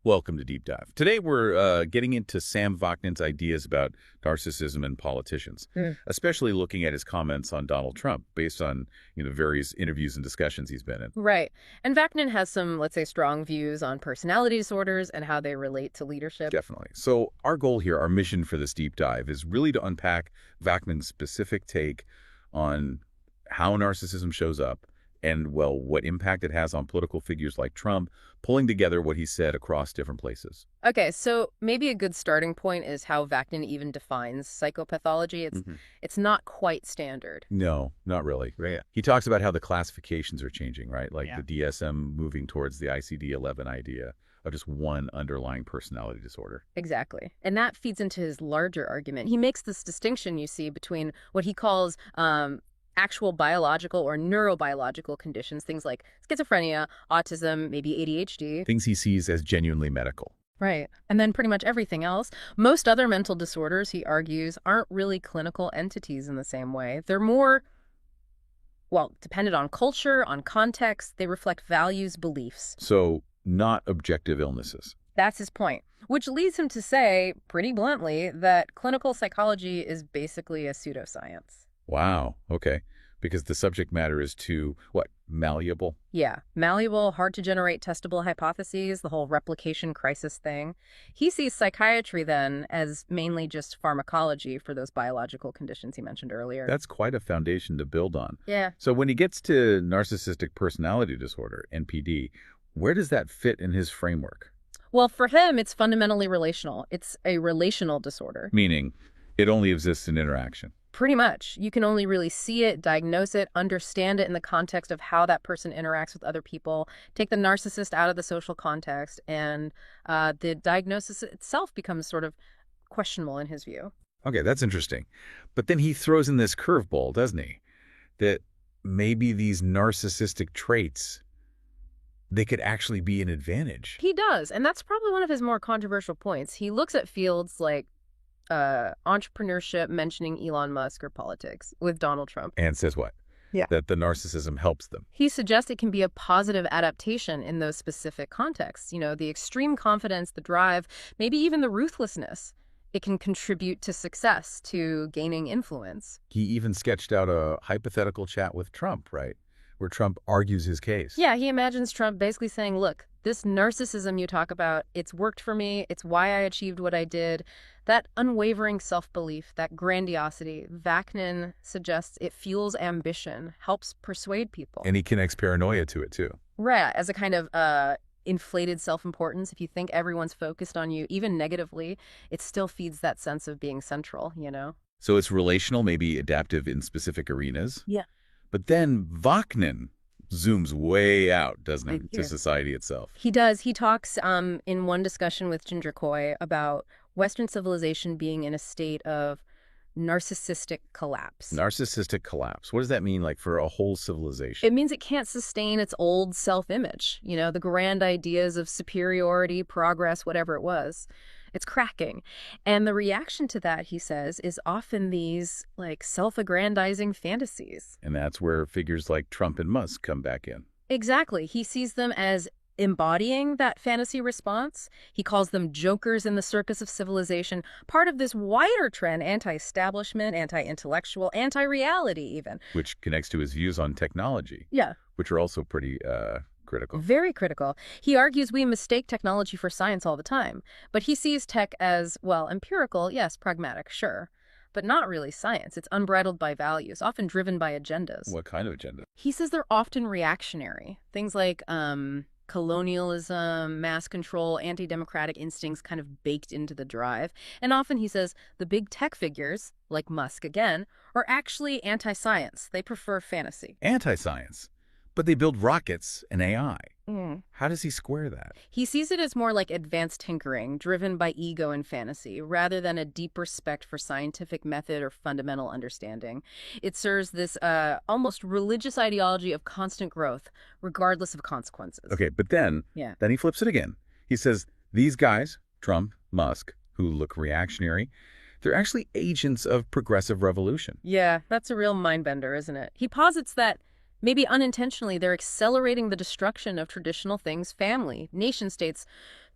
Welcome to Deep Dive. Today we're getting into Sam Vaknin's ideas about narcissism and politicians, especially looking at his comments on Donald Trump based on various interviews and discussions he's been in. Right. And Vaknin has some, let's say, strong views on personality disorders and how they relate to leadership. Definitely. So our goal here, our mission for this deep dive is really to unpack Vaknin's specific take on how narcissism shows up and, well, what impact it has on political figures like Trump, pulling together what he said across different places. Okay, so maybe a good starting point is how Vaknin even defines psychopathology. It's not quite standard. No, not really. Right. He talks about how the classifications are changing, right? Like the DSM moving towards the ICD-11 idea of just one underlying personality disorder. Exactly. And that feeds into his larger argument. He makes this distinction, you see, between what he calls actual biological or neurobiological conditions, things like schizophrenia, autism, maybe ADHD. Things he sees as genuinely medical. Right. And then pretty much everything else. Most other mental disorders, he argues, aren't really clinical entities in the same way. They're more, well, dependent on culture, on context. They reflect values, beliefs. So not objective illnesses. That's his point, which leads him to say, pretty bluntly, that clinical psychology is basically a pseudoscience. Wow. Okay. Because the subject matter is too, what, malleable? Yeah. Malleable, hard to generate testable hypotheses, the whole replication crisis thing. He sees psychiatry, then, as mainly just pharmacology for those biological conditions he mentioned earlier. That's quite a foundation to build on. Yeah. So when he gets to narcissistic personality disorder, NPD, where does that fit in his framework? Well, for him, it's fundamentally relational. It's a relational disorder. Meaning, it only exists in interaction. Pretty much. You can only really see it, diagnose it, understand it in the context of how that person interacts with other people, take the narcissist out of the social context, and the diagnosis itself becomes sort of questionable in his view. Okay, that's interesting. But then he throws in this curveball, doesn't he? That maybe these narcissistic traits, they could actually be an advantage. He does, and that's probably one of his more controversial points. He looks at fields like entrepreneurship, mentioning Elon Musk, or politics with Donald Trump. And says what? Yeah. That the narcissism helps them. He suggests it can be a positive adaptation in those specific contexts. You know, the extreme confidence, the drive, maybe even the ruthlessness. It can contribute to success, to gaining influence. He even sketched out a hypothetical chat with Trump, right? Where Trump argues his case. Yeah, he imagines Trump basically saying, look, this narcissism you talk about, it's worked for me. It's why I achieved what I did. That unwavering self-belief, that grandiosity, Vaknin suggests it fuels ambition, helps persuade people. And he connects paranoia to it, too. Right, as a kind of inflated self-importance. If you think everyone's focused on you, even negatively, it still feeds that sense of being central, you know? So it's relational, maybe adaptive in specific arenas. Yeah. But then Vaknin zooms way out, doesn't he, to society itself? He does. He talks in one discussion with Ginger Coy about Western civilization being in a state of narcissistic collapse. Narcissistic collapse. What does that mean, like, for a whole civilization? It means it can't sustain its old self-image, you know, the grand ideas of superiority, progress, whatever it was. It's cracking. And the reaction to that, he says, is often these, like, self-aggrandizing fantasies. And that's where figures like Trump and Musk come back in. Exactly. He sees them as embodying that fantasy response. He calls them jokers in the circus of civilization, part of this wider trend, anti-establishment, anti-intellectual, anti-reality even. Which connects to his views on technology. Yeah. Which are also pretty critical. Very critical. He argues we mistake technology for science all the time, but he sees tech as, well, empirical, yes, pragmatic, sure, but not really science. It's unbridled by values, often driven by agendas. What kind of agenda? He says they're often reactionary. Things like colonialism, mass control, anti-democratic instincts kind of baked into the drive. And often, he says, the big tech figures, like Musk again, are actually anti-science. They prefer fantasy. Anti-science. But they build rockets and AI. How does he square that? He sees it as more like advanced tinkering, driven by ego and fantasy, rather than a deep respect for scientific method or fundamental understanding. It serves this almost religious ideology of constant growth, regardless of consequences. Okay, but then he flips it again. He says, these guys, Trump, Musk, who look reactionary, they're actually agents of progressive revolution. Yeah, that's a real mind-bender, isn't it? He posits that maybe unintentionally, they're accelerating the destruction of traditional things, family, nation states,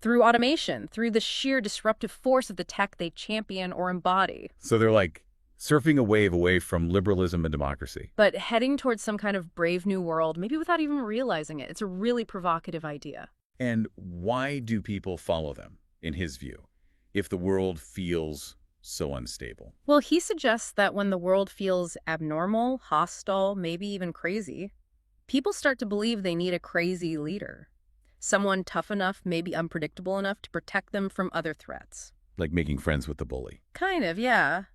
through automation, through the sheer disruptive force of the tech they champion or embody. So they're like surfing a wave away from liberalism and democracy. But heading towards some kind of brave new world, maybe without even realizing it. It's a really provocative idea. And why do people follow them, in his view, if the world feels so unstable? Well, he suggests that when the world feels abnormal, hostile, maybe even crazy, people start to believe they need a crazy leader. Someone tough enough, maybe unpredictable enough to protect them from other threats. Like making friends with the bully. Kind of, yeah.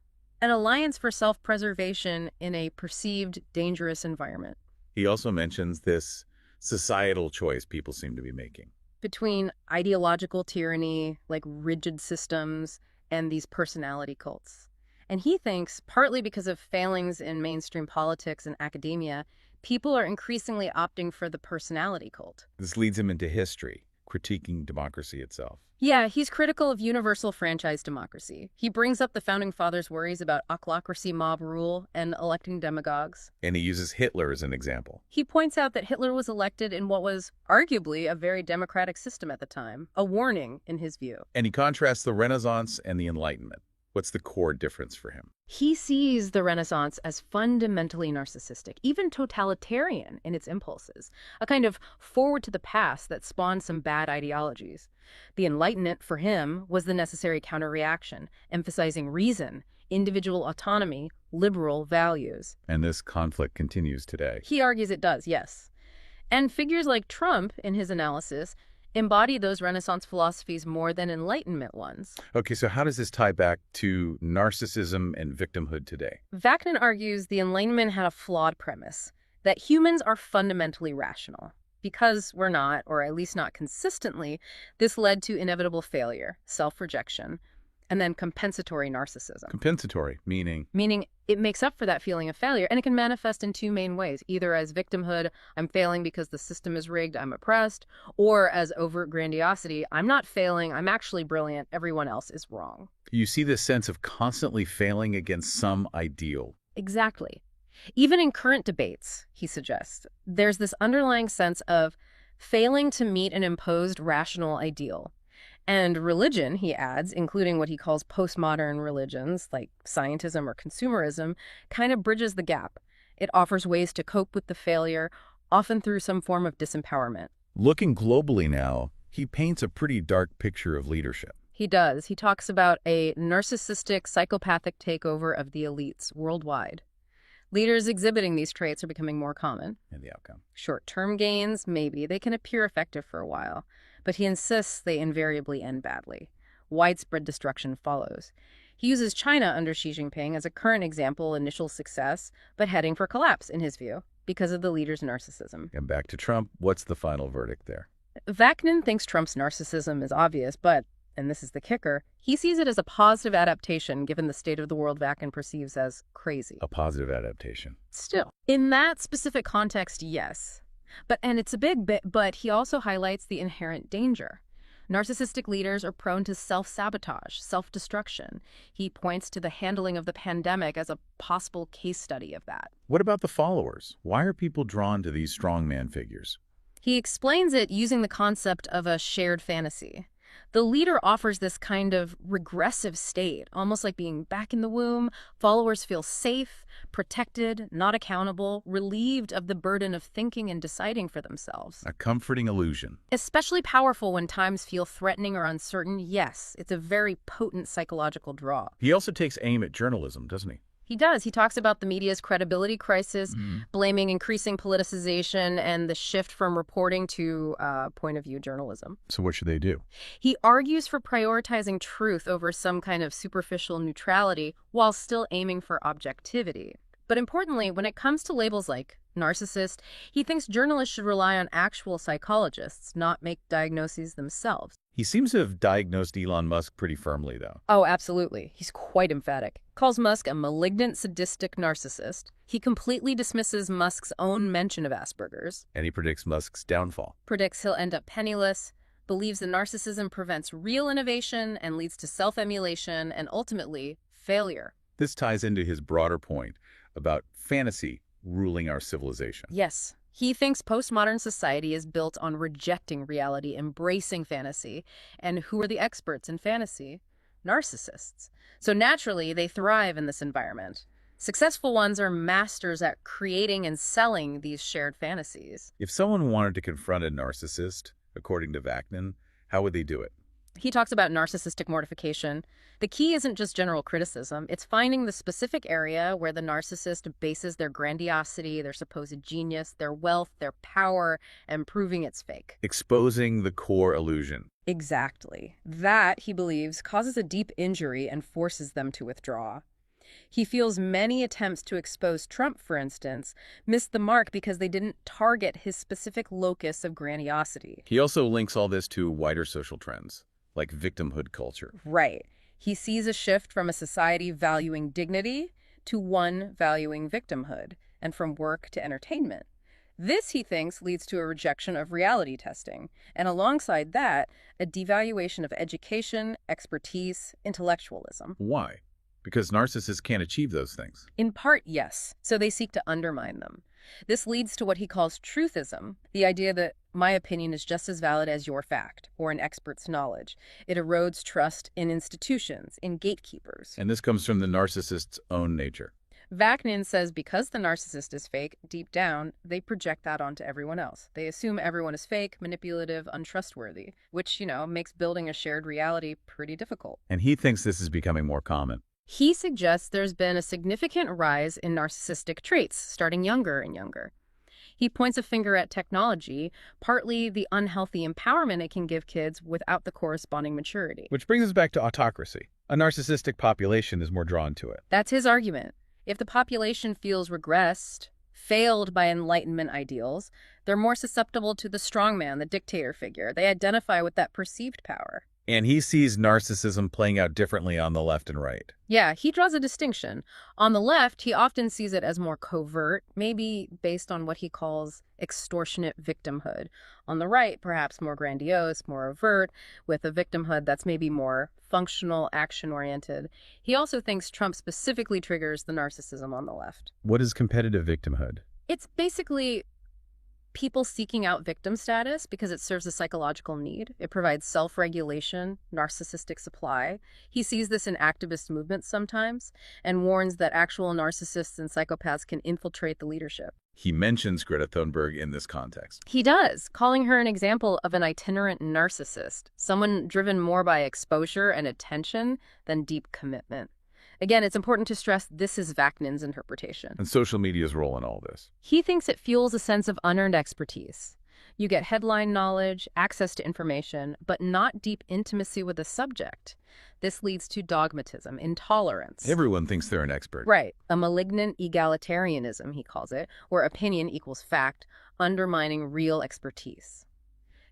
An alliance for self-preservation in a perceived dangerous environment. He also mentions this societal choice people seem to be making. Between ideological tyranny, like rigid systems, and these personality cults. And he thinks, partly because of failings in mainstream politics and academia, people are increasingly opting for the personality cult. This leads him into history, critiquing democracy itself. Yeah, he's critical of universal franchise democracy. He brings up the Founding Fathers' worries about autocracy, mob rule, and electing demagogues. And he uses Hitler as an example. He points out that Hitler was elected in what was arguably a very democratic system at the time, a warning in his view. And he contrasts the Renaissance and the Enlightenment. What's the core difference for him? He sees the Renaissance as fundamentally narcissistic, even totalitarian in its impulses, a kind of forward to the past that spawned some bad ideologies. The Enlightenment, for him, was the necessary counter-reaction, emphasizing reason, individual autonomy, liberal values. And this conflict continues today. He argues it does, yes. And figures like Trump, in his analysis, embody those Renaissance philosophies more than Enlightenment ones. Okay, so how does this tie back to narcissism and victimhood today? Vaknin argues the Enlightenment had a flawed premise, that humans are fundamentally rational. Because we're not, or at least not consistently, this led to inevitable failure, self-rejection, and then compensatory narcissism. Compensatory, meaning? Meaning it makes up for that feeling of failure, and it can manifest in two main ways, either as victimhood, I'm failing because the system is rigged, I'm oppressed, or as overt grandiosity, I'm not failing, I'm actually brilliant, everyone else is wrong. You see this sense of constantly failing against some ideal. Exactly. Even in current debates, he suggests, there's this underlying sense of failing to meet an imposed rational ideal. And religion, he adds, including what he calls postmodern religions, like scientism or consumerism, kind of bridges the gap. It offers ways to cope with the failure, often through some form of disempowerment. Looking globally now, he paints a pretty dark picture of leadership. He does. He talks about a narcissistic, psychopathic takeover of the elites worldwide. Leaders exhibiting these traits are becoming more common. And the outcome. Short-term gains, maybe. They can appear effective for a while. But he insists they invariably end badly. Widespread destruction follows. He uses China under Xi Jinping as a current example, initial success, but heading for collapse, in his view, because of the leader's narcissism. And back to Trump, what's the final verdict there? Vaknin thinks Trump's narcissism is obvious, but, and this is the kicker, he sees it as a positive adaptation given the state of the world Vaknin perceives as crazy. A positive adaptation. Still, in that specific context, yes. And it's a big bit, but he also highlights the inherent danger. Narcissistic leaders are prone to self-sabotage, self-destruction. He points to the handling of the pandemic as a possible case study of that. What about the followers? Why are people drawn to these strongman figures? He explains it using the concept of a shared fantasy. The leader offers this kind of regressive state, almost like being back in the womb. Followers feel safe, protected, not accountable, relieved of the burden of thinking and deciding for themselves. A comforting illusion. Especially powerful when times feel threatening or uncertain. Yes, it's a very potent psychological draw. He also takes aim at journalism, doesn't he? He does. He talks about the media's credibility crisis, blaming increasing politicization and the shift from reporting to point-of-view journalism. So what should they do? He argues for prioritizing truth over some kind of superficial neutrality while still aiming for objectivity. But importantly, when it comes to labels like narcissist, he thinks journalists should rely on actual psychologists, not make diagnoses themselves. He seems to have diagnosed Elon Musk pretty firmly, though. Oh, absolutely. He's quite emphatic. Calls Musk a malignant, sadistic narcissist. He completely dismisses Musk's own mention of Asperger's. And he predicts Musk's downfall. Predicts he'll end up penniless, believes that narcissism prevents real innovation and leads to self-emulation and ultimately failure. This ties into his broader point about fantasy ruling our civilization. Yes. He thinks postmodern society is built on rejecting reality, embracing fantasy. And who are the experts in fantasy? Narcissists. So naturally, they thrive in this environment. Successful ones are masters at creating and selling these shared fantasies. If someone wanted to confront a narcissist, according to Vaknin, how would they do it? He talks about narcissistic mortification. The key isn't just general criticism, it's finding the specific area where the narcissist bases their grandiosity, their supposed genius, their wealth, their power, and proving it's fake. Exposing the core illusion. Exactly. That, he believes, causes a deep injury and forces them to withdraw. He feels many attempts to expose Trump, for instance, missed the mark because they didn't target his specific locus of grandiosity. He also links all this to wider social trends, like victimhood culture. Right. He sees a shift from a society valuing dignity to one valuing victimhood, and from work to entertainment. This, he thinks, leads to a rejection of reality testing, and alongside that, a devaluation of education, expertise, intellectualism. Why? Because narcissists can't achieve those things. In part, yes, so they seek to undermine them. This leads to what he calls truthism, the idea that my opinion is just as valid as your fact, or an expert's knowledge. It erodes trust in institutions, in gatekeepers. And this comes from the narcissist's own nature. Vaknin says because the narcissist is fake, deep down, they project that onto everyone else. They assume everyone is fake, manipulative, untrustworthy, which, makes building a shared reality pretty difficult. And he thinks this is becoming more common. He suggests there's been a significant rise in narcissistic traits, starting younger and younger. He points a finger at technology, partly the unhealthy empowerment it can give kids without the corresponding maturity. Which brings us back to autocracy. A narcissistic population is more drawn to it. That's his argument. If the population feels regressed, failed by Enlightenment ideals, they're more susceptible to the strongman, the dictator figure. They identify with that perceived power. And he sees narcissism playing out differently on the left and right. Yeah, he draws a distinction. On the left, he often sees it as more covert, maybe based on what he calls extortionate victimhood. On the right, perhaps more grandiose, more overt, with a victimhood that's maybe more functional, action-oriented. He also thinks Trump specifically triggers the narcissism on the left. What is competitive victimhood? It's basically people seeking out victim status because it serves a psychological need. It provides self-regulation, narcissistic supply. He sees this in activist movements sometimes and warns that actual narcissists and psychopaths can infiltrate the leadership. He mentions Greta Thunberg in this context. He does, calling her an example of an itinerant narcissist, someone driven more by exposure and attention than deep commitment. Again, it's important to stress this is Vaknin's interpretation. And social media's role in all this. He thinks it fuels a sense of unearned expertise. You get headline knowledge, access to information, but not deep intimacy with the subject. This leads to dogmatism, intolerance. Everyone thinks they're an expert. Right. A malignant egalitarianism, he calls it, where opinion equals fact, undermining real expertise.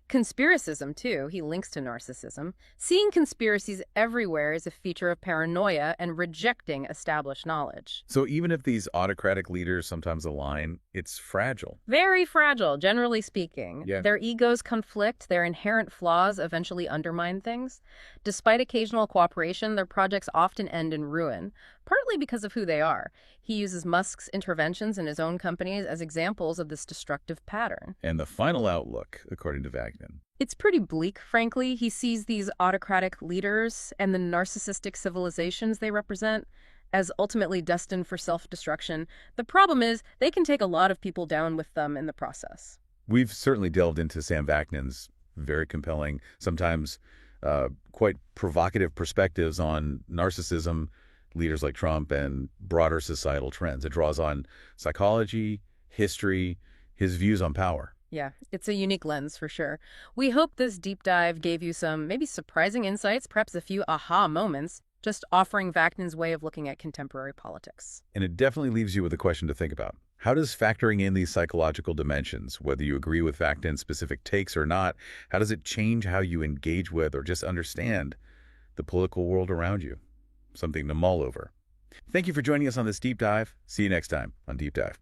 Conspiracism, too, he links to narcissism. Seeing conspiracies everywhere is a feature of paranoia and rejecting established knowledge. So even if these autocratic leaders sometimes align, it's fragile. Very fragile, generally speaking. Yeah. Their egos conflict, their inherent flaws eventually undermine things. Despite occasional cooperation, their projects often end in ruin, partly because of who they are. He uses Musk's interventions in his own companies as examples of this destructive pattern. And the final outlook, according to Vaknin. It's pretty bleak, frankly. He sees these autocratic leaders and the narcissistic civilizations they represent as ultimately destined for self-destruction. The problem is they can take a lot of people down with them in the process. We've certainly delved into Sam Vaknin's very compelling, sometimes quite provocative perspectives on narcissism, leaders like Trump, and broader societal trends. It draws on psychology, history, his views on power. Yeah, it's a unique lens for sure. We hope this deep dive gave you some maybe surprising insights, perhaps a few aha moments, just offering Vaknin's way of looking at contemporary politics. And it definitely leaves you with a question to think about. How does factoring in these psychological dimensions, whether you agree with Vaknin's specific takes or not, how does it change how you engage with or just understand the political world around you? Something to mull over. Thank you for joining us on this deep dive. See you next time on Deep Dive.